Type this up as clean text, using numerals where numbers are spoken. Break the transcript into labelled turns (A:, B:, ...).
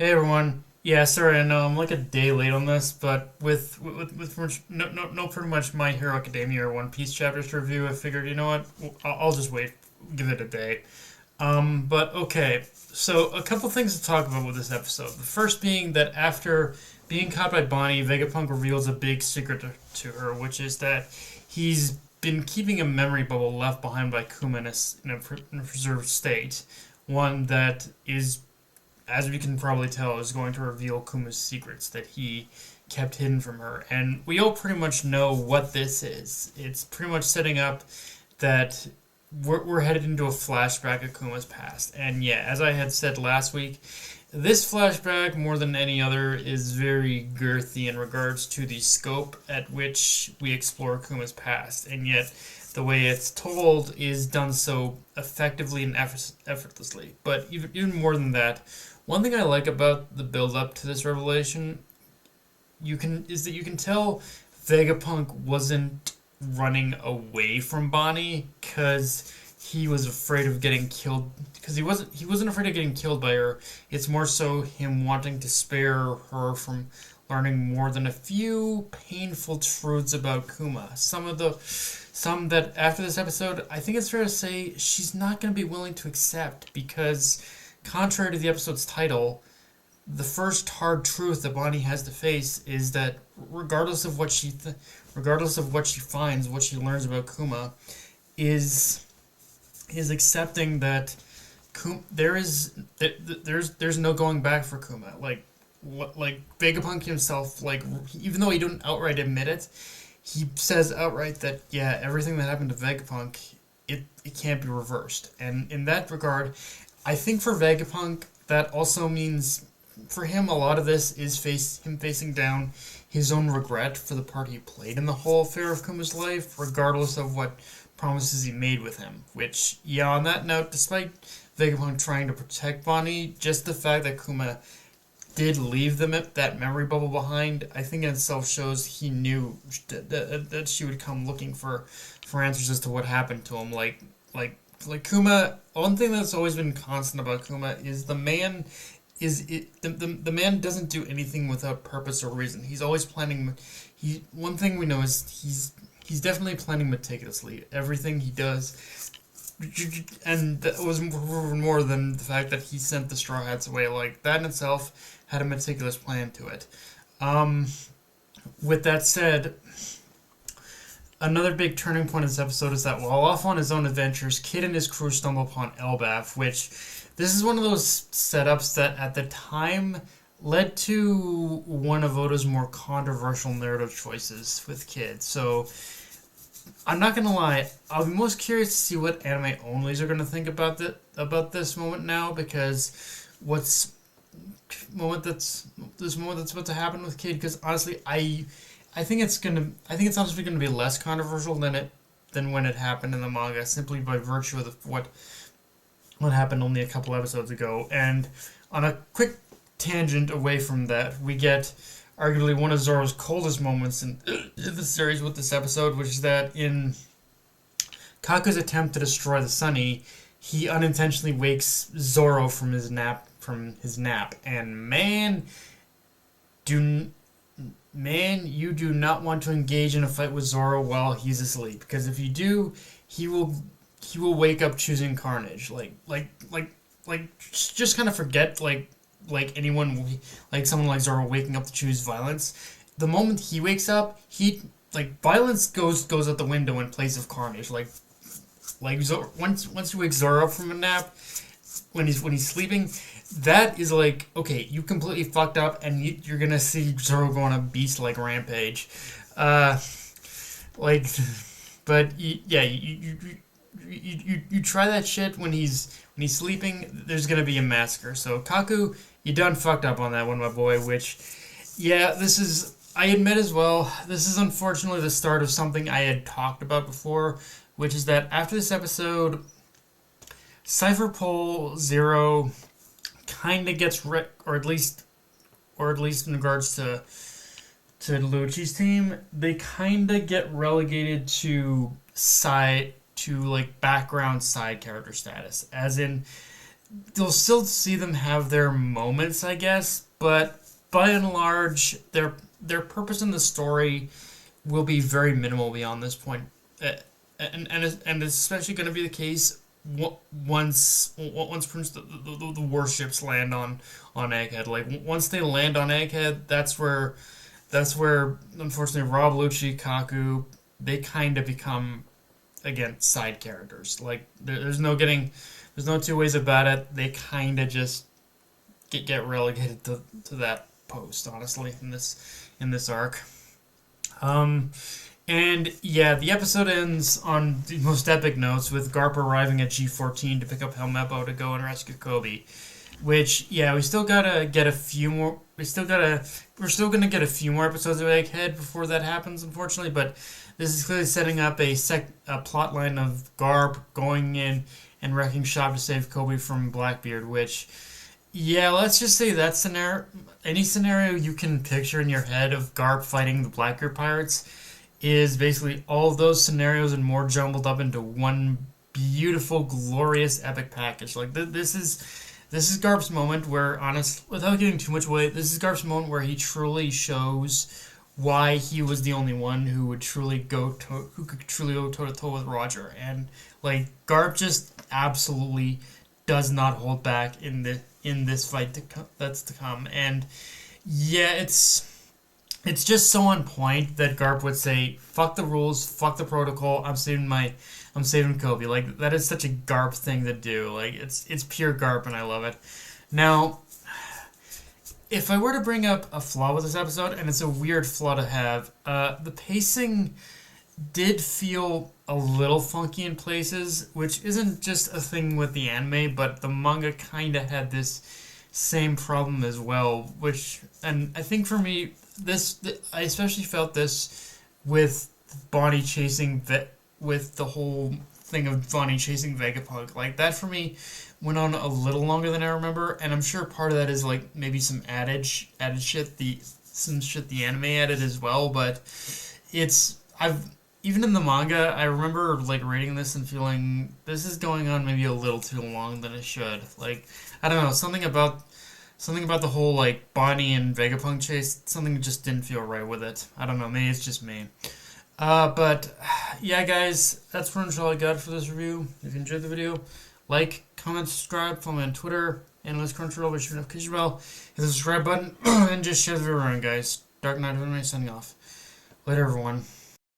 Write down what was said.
A: Hey everyone. Yeah, sorry, I know I'm like a day late on this, but no pretty much My Hero Academia or One Piece chapters to review, I figured, you know what, I'll just wait, give it a day. But okay, so a couple things to talk about with this episode. The first being that after being caught by Bonney, Vegapunk reveals a big secret to her, which is that he's been keeping a memory bubble left behind by Kuma in a preserved state, one that is, as we can probably tell, is going to reveal Kuma's secrets that he kept hidden from her. And we all pretty much know what this is. It's pretty much setting up that we're headed into a flashback of Kuma's past. And yeah, as I had said last week, this flashback, more than any other, is very girthy in regards to the scope at which we explore Kuma's past. And yet, the way it's told is done so effectively and effortlessly. But even more than that, one thing I like about the build up to this revelation is that you can tell Vegapunk wasn't running away from Bonnie because he was afraid of getting killed, because he wasn't afraid of getting killed by her. It's more so him wanting to spare her from learning more than a few painful truths about Kuma. Some that after this episode, I think it's fair to say she's not going to be willing to accept, because contrary to the episode's title, the first hard truth that Bonnie has to face is that regardless of what she finds, what she learns about Kuma, is accepting that there's no going back for Kuma. Like Vegapunk himself, like, even though he didn't outright admit it, he says outright that, yeah, everything that happened to Vegapunk, it can't be reversed. And in that regard, I think for Vegapunk, that also means for him a lot of this is him facing down his own regret for the part he played in the whole affair of Kuma's life, regardless of what promises he made with him. Which, yeah, on that note, despite Vegapunk trying to protect Bonnie, just the fact that Kuma did leave that memory bubble behind, I think in itself shows he knew that she would come looking for answers as to what happened to him. Like Kuma, one thing that's always been constant about Kuma is the man doesn't do anything without purpose or reason. He's always planning. One thing we know is he's definitely planning meticulously everything he does, and that was more than the fact that he sent the Straw Hats away. Like, that in itself had a meticulous plan to it. With that said, another big turning point in this episode is that while off on his own adventures, Kid and his crew stumble upon Elbaf, which this is one of those setups that at the time led to one of Oda's more controversial narrative choices with Kid. So I'm not gonna lie, I'll be most curious to see what anime onlys are gonna think about this moment now, because this moment that's about to happen with Kid, because honestly, I think it's honestly gonna be less controversial than when it happened in the manga, simply by virtue of what happened only a couple episodes ago. And on a quick tangent away from that, we get arguably one of Zoro's coldest moments in the series with this episode, which is that in Kaku's attempt to destroy the Sunny, he unintentionally wakes Zoro from his nap. And you do not want to engage in a fight with Zoro while he's asleep, because if you do, he will wake up choosing carnage. Just kind of forget someone like Zoro waking up to choose violence. The moment he wakes up, violence goes out the window in place of carnage. Zoro, once you wake Zoro up from a nap, when he's sleeping, that is like, okay, you completely fucked up, and you're gonna see Zoro go on a beast-like rampage. You try that shit when he's sleeping, there's gonna be a massacre. So Kaku, you done fucked up on that one, my boy. Which, yeah, I admit as well, this is unfortunately the start of something I had talked about before, which is that after this episode, Cypher Pole Zero kind of gets or at least in regards to Lucci's team, they kind of get relegated to background side character status. As in, you'll still see them have their moments, I guess, but by and large, their purpose in the story will be very minimal beyond this point. Uh, and it's especially going to be the case once the warships land on Egghead. Like once they land on Egghead, that's where unfortunately Rob Lucci, Kaku, they kind of become again side characters. Like there's no two ways about it. They kind of just get relegated to that post, honestly, in this arc. Um, and yeah, the episode ends on the most epic notes with Garp arriving at G14 to pick up Helmeppo to go and rescue Kobe. Which, yeah, we still gotta get a few more. We're still gonna get a few more episodes of Egghead before that happens, unfortunately. But this is clearly setting up a plot line of Garp going in and wrecking shop to save Kobe from Blackbeard. Which, yeah, let's just say that scenario, any scenario you can picture in your head of Garp fighting the Blackbeard pirates, is basically all of those scenarios and more jumbled up into one beautiful, glorious, epic package. Like this is Garp's moment where, without giving too much away, this is Garp's moment where he truly shows why he was the only one who could truly go toe to toe with Roger, and like Garp just absolutely does not hold back in this fight that's to come, and yeah, it's just so on point that Garp would say, "Fuck the rules, fuck the protocol. I'm saving Kobe." Like that is such a Garp thing to do. Like it's pure Garp, and I love it. Now, if I were to bring up a flaw with this episode, and it's a weird flaw to have, the pacing did feel a little funky in places, which isn't just a thing with the anime, but the manga kind of had this same problem as well. And I think for me, I especially felt this with Bonney with the whole thing of Bonney chasing Vegapunk. Like that for me went on a little longer than I remember, and I'm sure part of that is like maybe some added shit the anime added as well. But I've even in the manga, I remember like reading this and feeling this is going on maybe a little too long than it should. Like I don't know, something about the whole like Bonney and Vegapunk chase, something just didn't feel right with it. I don't know, maybe it's just me. But yeah, guys, that's pretty much all I got for this review. If you enjoyed the video, like, comment, subscribe, follow me on Twitter, Analyst Crunchyroll, be sure to notification bell, hit the subscribe button, and just share the video around, guys. Dark Knight, signing off. Later, everyone.